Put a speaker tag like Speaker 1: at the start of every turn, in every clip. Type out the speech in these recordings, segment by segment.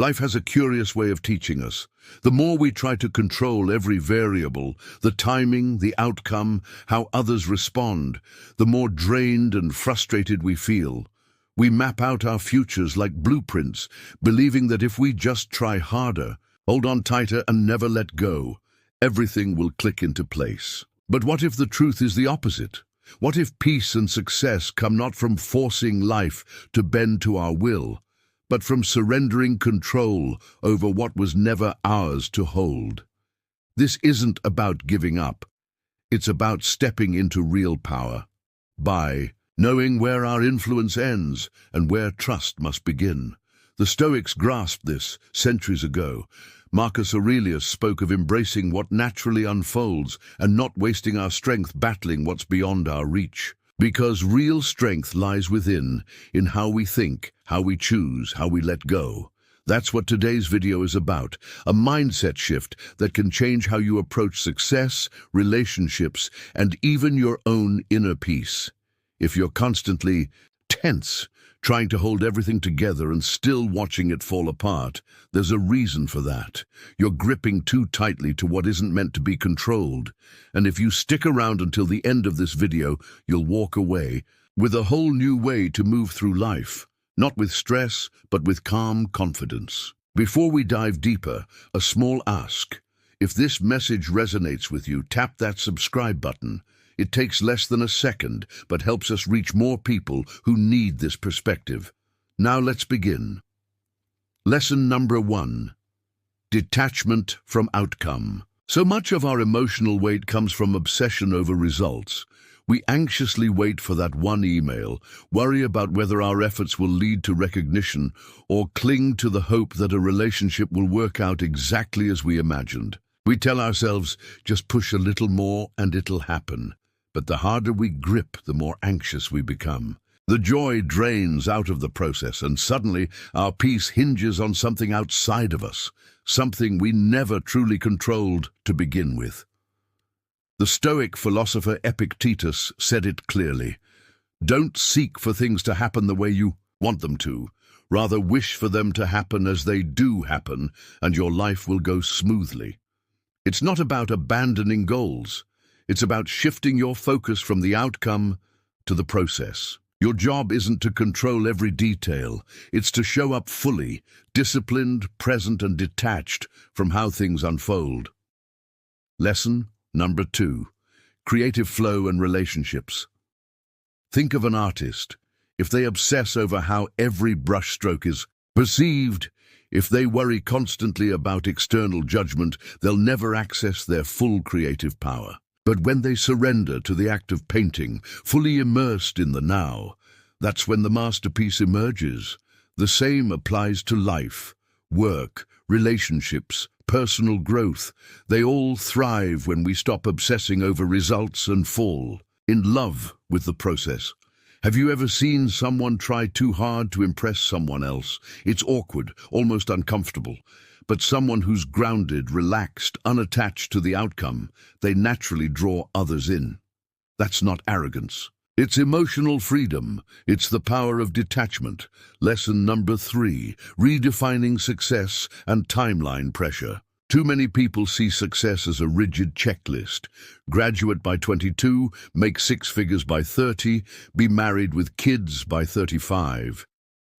Speaker 1: Life has a curious way of teaching us. The more we try to control every variable, the timing, the outcome, how others respond, the more drained and frustrated we feel. We map out our futures like blueprints, believing that if we just try harder, hold on tighter and never let go, everything will click into place. But what if the truth is the opposite? What if peace and success come not from forcing life to bend to our will, but from surrendering control over what was never ours to hold? This isn't about giving up. It's about stepping into real power, by knowing where our influence ends and where trust must begin. The Stoics grasped this centuries ago. Marcus Aurelius spoke of embracing what naturally unfolds and not wasting our strength battling what's beyond our reach. Because real strength lies within, in how we think, how we choose, how we let go. That's what today's video is about, a mindset shift that can change how you approach success, relationships, and even your own inner peace. If you're constantly tense, trying to hold everything together and still watching it fall apart, there's a reason for that. You're gripping too tightly to what isn't meant to be controlled. And if you stick around until the end of this video, you'll walk away with a whole new way to move through life. Not with stress, but with calm confidence. Before we dive deeper, a small ask. If this message resonates with you, tap that subscribe button. It takes less than a second, but helps us reach more people who need this perspective. Now let's begin. Lesson number 1. Detachment from outcome. So much of our emotional weight comes from obsession over results. We anxiously wait for that one email, worry about whether our efforts will lead to recognition, or cling to the hope that a relationship will work out exactly as we imagined. We tell ourselves, just push a little more and it'll happen. But the harder we grip, the more anxious we become. The joy drains out of the process, and suddenly our peace hinges on something outside of us, something we never truly controlled to begin with. The Stoic philosopher Epictetus said it clearly. Don't seek for things to happen the way you want them to. Rather wish for them to happen as they do happen, and your life will go smoothly. It's not about abandoning goals. It's about shifting your focus from the outcome to the process. Your job isn't to control every detail. It's to show up fully, disciplined, present, and detached from how things unfold. Lesson number 2. Creative flow and relationships. Think of an artist. If they obsess over how every brushstroke is perceived, if they worry constantly about external judgment, they'll never access their full creative power. But when they surrender to the act of painting, fully immersed in the now, that's when the masterpiece emerges. The same applies to life, work, relationships, personal growth. They all thrive when we stop obsessing over results and fall in love with the process. Have you ever seen someone try too hard to impress someone else? It's awkward, almost uncomfortable. But someone who's grounded, relaxed, unattached to the outcome, they naturally draw others in. That's not arrogance. It's emotional freedom. It's the power of detachment. Lesson number 3, redefining success and timeline pressure. Too many people see success as a rigid checklist. Graduate by 22, make 6 figures by 30, be married with kids by 35.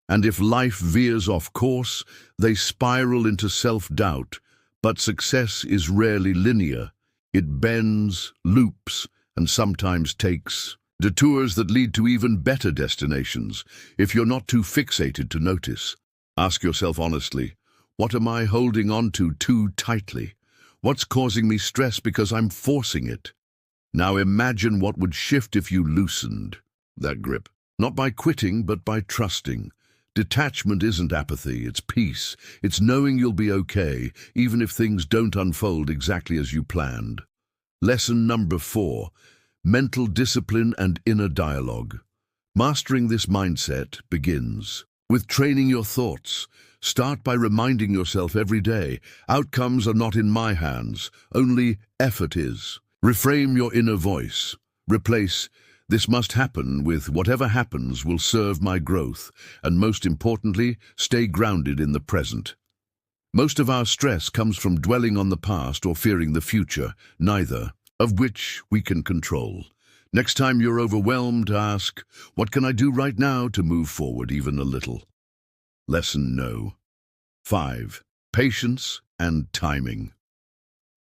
Speaker 1: And if life veers off course, they spiral into self-doubt. But success is rarely linear. It bends, loops, and sometimes takes detours that lead to even better destinations, if you're not too fixated to notice. Ask yourself honestly, what am I holding on to too tightly? What's causing me stress because I'm forcing it? Now imagine what would shift if you loosened that grip. Not by quitting, but by trusting. Detachment isn't apathy, it's peace. It's knowing you'll be okay, even if things don't unfold exactly as you planned. Lesson number 4, mental discipline and inner dialogue. Mastering this mindset begins with training your thoughts. Start by reminding yourself every day, outcomes are not in my hands, only effort is. Reframe your inner voice. Replace, this must happen, with whatever happens will serve my growth, and most importantly, stay grounded in the present. Most of our stress comes from dwelling on the past or fearing the future, neither of which we can control. Next time you're overwhelmed, ask, what can I do right now to move forward even a little? Lesson no. 5. Patience and timing.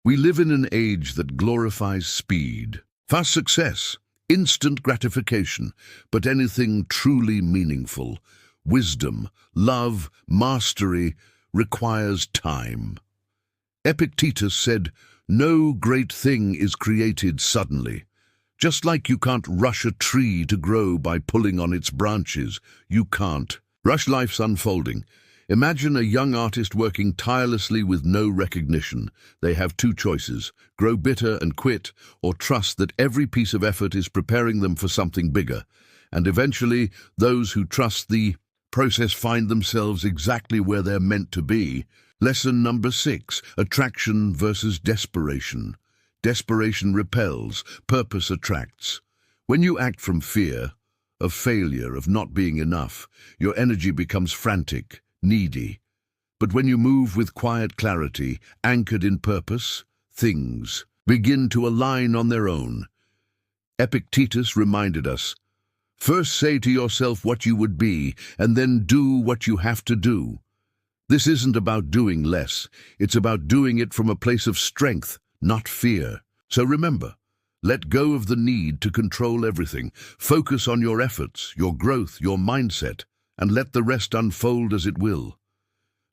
Speaker 1: We live in an age that glorifies speed, fast success, instant gratification, but anything truly meaningful, wisdom, love, mastery, requires time. Epictetus said, "No great thing is created suddenly. Just like you can't rush a tree to grow by pulling on its branches, you can't rush life's unfolding." Imagine a young artist working tirelessly with no recognition. They have two choices: grow bitter and quit, or trust that every piece of effort is preparing them for something bigger. And eventually, those who trust the process find themselves exactly where they're meant to be. Lesson number 6, attraction versus desperation. Desperation repels, purpose attracts. When you act from fear, of failure, of not being enough, your energy becomes frantic, needy. But when you move with quiet clarity, anchored in purpose, things begin to align on their own. Epictetus reminded us, first say to yourself what you would be, and then do what you have to do. This isn't about doing less, it's about doing it from a place of strength, not fear. So remember, let go of the need to control everything. Focus on your efforts, your growth, your mindset, and let the rest unfold as it will.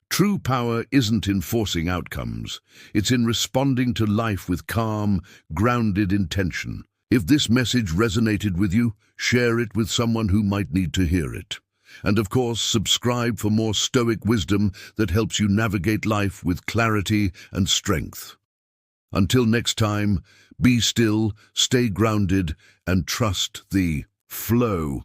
Speaker 1: True power isn't in forcing outcomes. It's in responding to life with calm, grounded intention. If this message resonated with you, share it with someone who might need to hear it. And of course, subscribe for more Stoic wisdom that helps you navigate life with clarity and strength. Until next time, be still, stay grounded, and trust the flow.